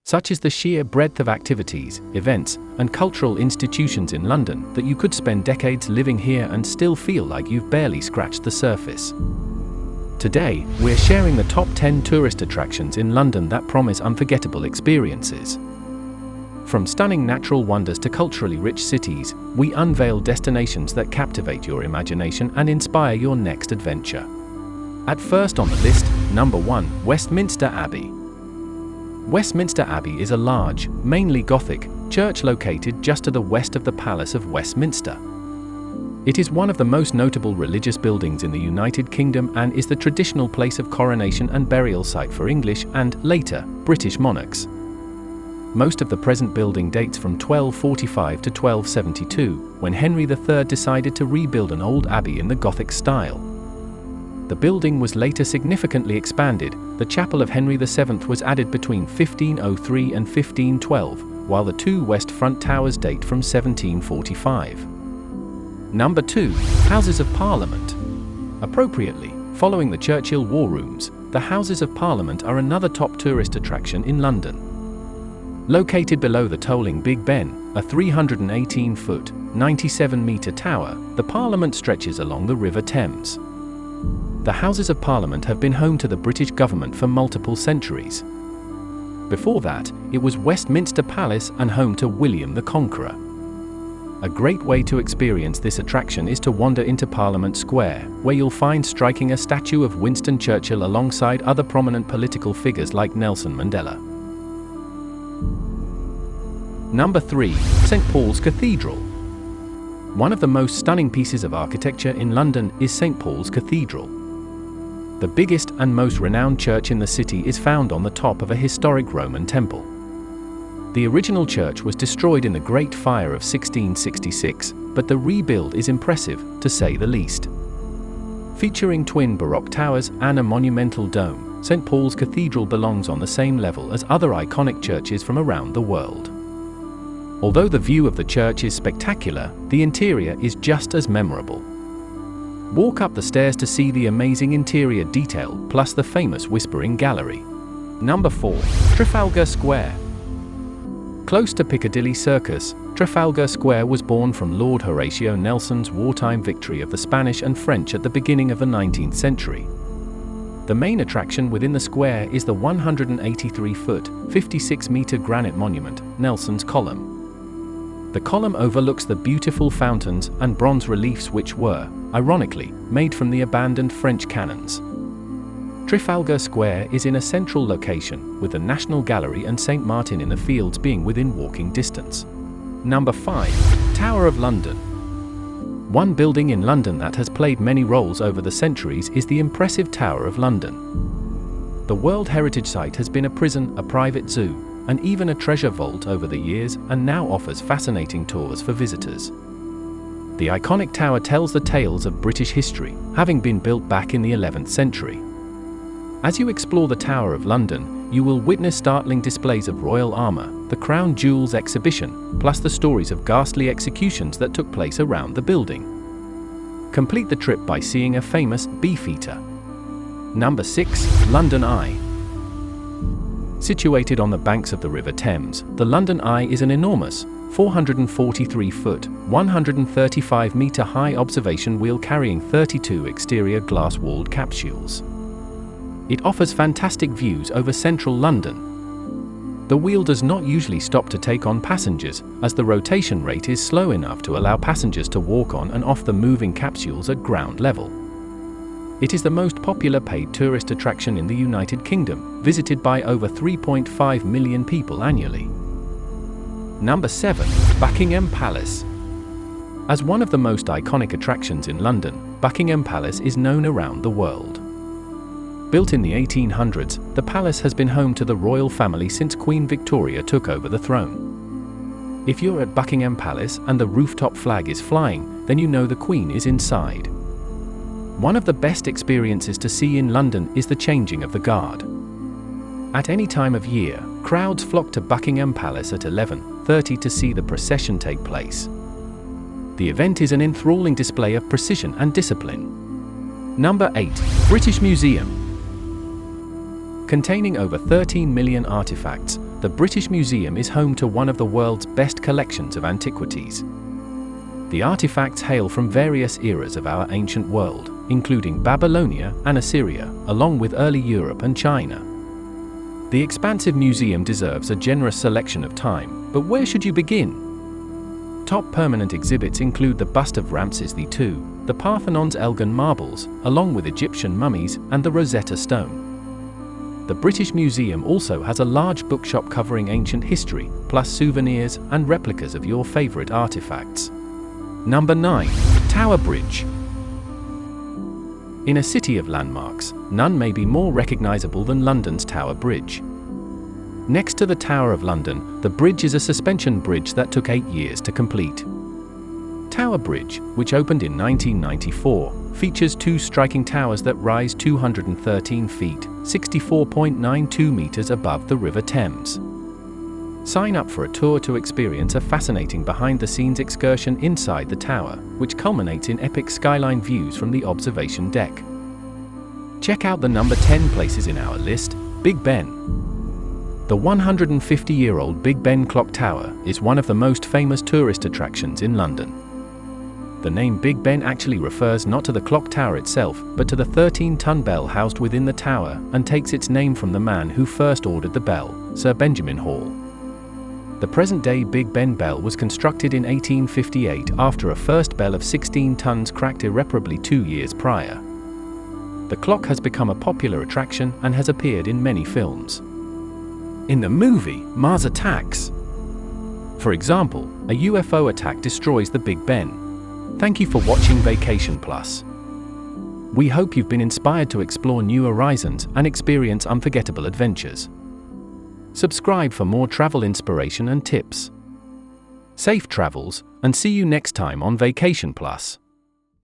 Such is the sheer breadth of activities, events, and cultural institutions in London that you could spend decades living here and still feel like you've barely scratched the surface. Today, we're sharing the top 10 tourist attractions in London that promise unforgettable experiences. From stunning natural wonders to culturally rich cities, we unveil destinations that captivate your imagination and inspire your next adventure. At first on the list, number 1, Westminster Abbey. Westminster Abbey is a large, mainly Gothic, church located just to the west of the Palace of Westminster. It is one of the most notable religious buildings in the United Kingdom and is the traditional place of coronation and burial site for English and, later, British monarchs. Most of the present building dates from 1245 to 1272, when Henry III decided to rebuild an old abbey in the Gothic style. The building was later significantly expanded. The Chapel of Henry VII was added between 1503 and 1512, while the two west front towers date from 1745. Number 2, Houses of Parliament. Appropriately, following the Churchill War Rooms, the Houses of Parliament are another top tourist attraction in London. Located below the towering Big Ben, a 318-foot, 97-metre tower, the Parliament stretches along the River Thames. The Houses of Parliament have been home to the British government for multiple centuries. Before that, it was Westminster Palace and home to William the Conqueror. A great way to experience this attraction is to wander into Parliament Square, where you'll find striking a statue of Winston Churchill alongside other prominent political figures like Nelson Mandela. Number 3, St. Paul's Cathedral. One of the most stunning pieces of architecture in London is St. Paul's Cathedral. The biggest and most renowned church in the city is found on the top of a historic Roman temple. The original church was destroyed in the Great Fire of 1666, but the rebuild is impressive, to say the least. Featuring twin Baroque towers and a monumental dome, St. Paul's Cathedral belongs on the same level as other iconic churches from around the world. Although the view of the church is spectacular, the interior is just as memorable. Walk up the stairs to see the amazing interior detail, plus the famous Whispering Gallery. Number 4, Trafalgar Square. Close to Piccadilly Circus, Trafalgar Square was born from Lord Horatio Nelson's wartime victory of the Spanish and French at the beginning of the 19th century. The main attraction within the square is the 183-foot, 56-meter granite monument, Nelson's Column. The column overlooks the beautiful fountains and bronze reliefs which were, ironically, made from the abandoned French cannons. Trafalgar Square is in a central location, with the National Gallery and St. Martin in the Fields being within walking distance. Number 5, Tower of London. One building in London that has played many roles over the centuries is the impressive Tower of London. The World Heritage Site has been a prison, a private zoo, and even a treasure vault over the years, and now offers fascinating tours for visitors. The iconic tower tells the tales of British history, having been built back in the 11th century. As you explore the Tower of London, you will witness startling displays of royal armor, the Crown Jewels exhibition, plus the stories of ghastly executions that took place around the building. Complete the trip by seeing a famous beefeater. Number 6, London Eye. Situated on the banks of the River Thames, the London Eye is an enormous, 443-foot, 135-meter high observation wheel carrying 32 exterior glass-walled capsules. It offers fantastic views over central London. The wheel does not usually stop to take on passengers, as the rotation rate is slow enough to allow passengers to walk on and off the moving capsules at ground level. It is the most popular paid tourist attraction in the United Kingdom, visited by over 3.5 million people annually. Number 7, Buckingham Palace. As one of the most iconic attractions in London, Buckingham Palace is known around the world. Built in the 1800s, the palace has been home to the royal family since Queen Victoria took over the throne. If you're at Buckingham Palace and the rooftop flag is flying, then you know the Queen is inside. One of the best experiences to see in London is the changing of the guard. At any time of year, crowds flock to Buckingham Palace at 11, 30 to see the procession take place. The event is an enthralling display of precision and discipline. Number 8. British Museum. Containing over 13 million artifacts, the British Museum is home to one of the world's best collections of antiquities. The artifacts hail from various eras of our ancient world, including Babylonia and Assyria, along with early Europe and China. The expansive museum deserves a generous selection of time, but where should you begin? Top permanent exhibits include the bust of Ramses II, the Parthenon's Elgin marbles, along with Egyptian mummies and the Rosetta Stone. The British Museum also has a large bookshop covering ancient history, plus souvenirs and replicas of your favorite artifacts. Number 9. Tower Bridge. In a city of landmarks, none may be more recognizable than London's Tower Bridge. Next to the Tower of London, the bridge is a suspension bridge that took 8 years to complete. Tower Bridge, which opened in 1994, features 2 striking towers that rise 213 feet, 64.92 meters above the River Thames. Sign up for a tour to experience a fascinating behind-the-scenes excursion inside the tower, which culminates in epic skyline views from the observation deck. Check out the number 10 places in our list, Big Ben. The 150-year-old Big Ben Clock Tower is one of the most famous tourist attractions in London. The name Big Ben actually refers not to the clock tower itself, but to the 13-ton bell housed within the tower, and takes its name from the man who first ordered the bell, Sir Benjamin Hall. The present-day Big Ben bell was constructed in 1858 after a first bell of 16 tons cracked irreparably 2 years prior. The clock has become a popular attraction and has appeared in many films. In the movie Mars Attacks, for example, a UFO attack destroys the Big Ben. Thank you for watching Vacation Plus. We hope you've been inspired to explore new horizons and experience unforgettable adventures. Subscribe for more travel inspiration and tips. Safe travels, and see you next time on Vacation Plus.